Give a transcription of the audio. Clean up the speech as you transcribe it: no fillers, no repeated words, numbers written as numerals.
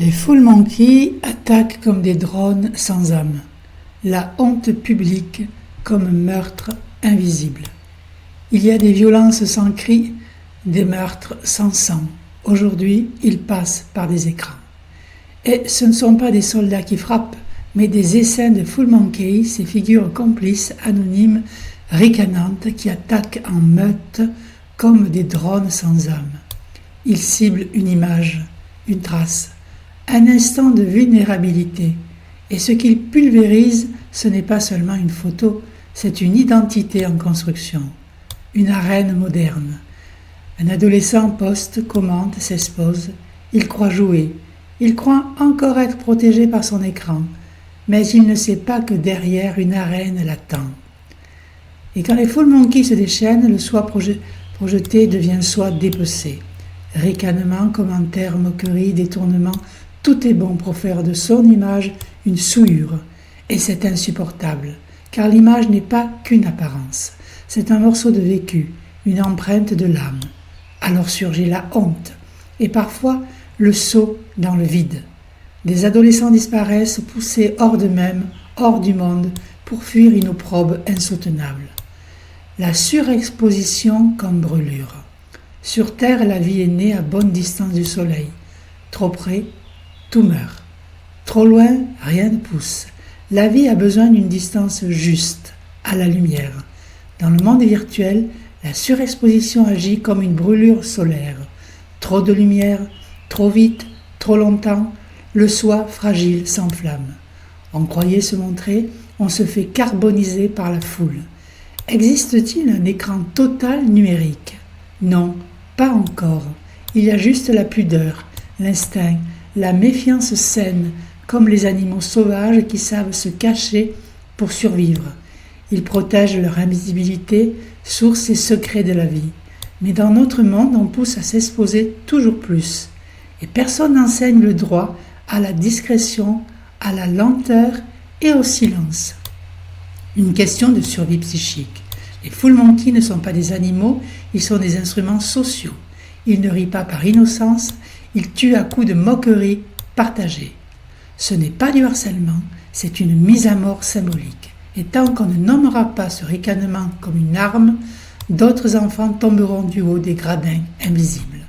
Les full monkeys attaquent comme des drones sans âme. La honte publique comme meurtre invisible. Il y a des violences sans cri, des meurtres sans sang. Aujourd'hui, ils passent par des écrans. Et ce ne sont pas des soldats qui frappent, mais des essaims de full monkeys, ces figures complices, anonymes, ricanantes, qui attaquent en meute comme des drones sans âme. Ils ciblent une image, une trace, un instant de vulnérabilité. Et ce qu'ils pulvérisent, ce n'est pas seulement une photo, c'est une identité en construction, une arène moderne. Un adolescent poste, commente, s'expose, il croit jouer, il croit encore être protégé par son écran, mais il ne sait pas que derrière une arène l'attend. Et quand les full monkeys se déchaînent, le soi projeté devient soi dépecé. Ricanement, commentaires, moqueries, détournements, tout est bon pour faire de son image une souillure. Et c'est insupportable, car l'image n'est pas qu'une apparence. C'est un morceau de vécu, une empreinte de l'âme. Alors surgit la honte, et parfois le saut dans le vide. Des adolescents disparaissent, poussés hors d'eux-mêmes, hors du monde, pour fuir une opprobre insoutenable. La surexposition comme brûlure. Sur Terre, la vie est née à bonne distance du soleil. Trop près, tout meurt. Trop loin, rien ne pousse. La vie a besoin d'une distance juste, à la lumière. Dans le monde virtuel, la surexposition agit comme une brûlure solaire. Trop de lumière, trop vite, trop longtemps, le soi fragile s'enflamme. On croyait se montrer, on se fait carboniser par la foule. Existe-t-il un écran total numérique ? Non, pas encore. Il y a juste la pudeur, l'instinct, la méfiance saine, comme les animaux sauvages qui savent se cacher pour survivre. Ils protègent leur invisibilité, source et secret de la vie. Mais dans notre monde, on pousse à s'exposer toujours plus. Et personne n'enseigne le droit à la discrétion, à la lenteur et au silence. Une question de survie psychique. Les full monkeys ne sont pas des animaux, ils sont des instruments sociaux. Ils ne rient pas par innocence, ils tuent à coups de moquerie partagée. Ce n'est pas du harcèlement, c'est une mise à mort symbolique. Et tant qu'on ne nommera pas ce ricanement comme une arme, d'autres enfants tomberont du haut des gradins invisibles.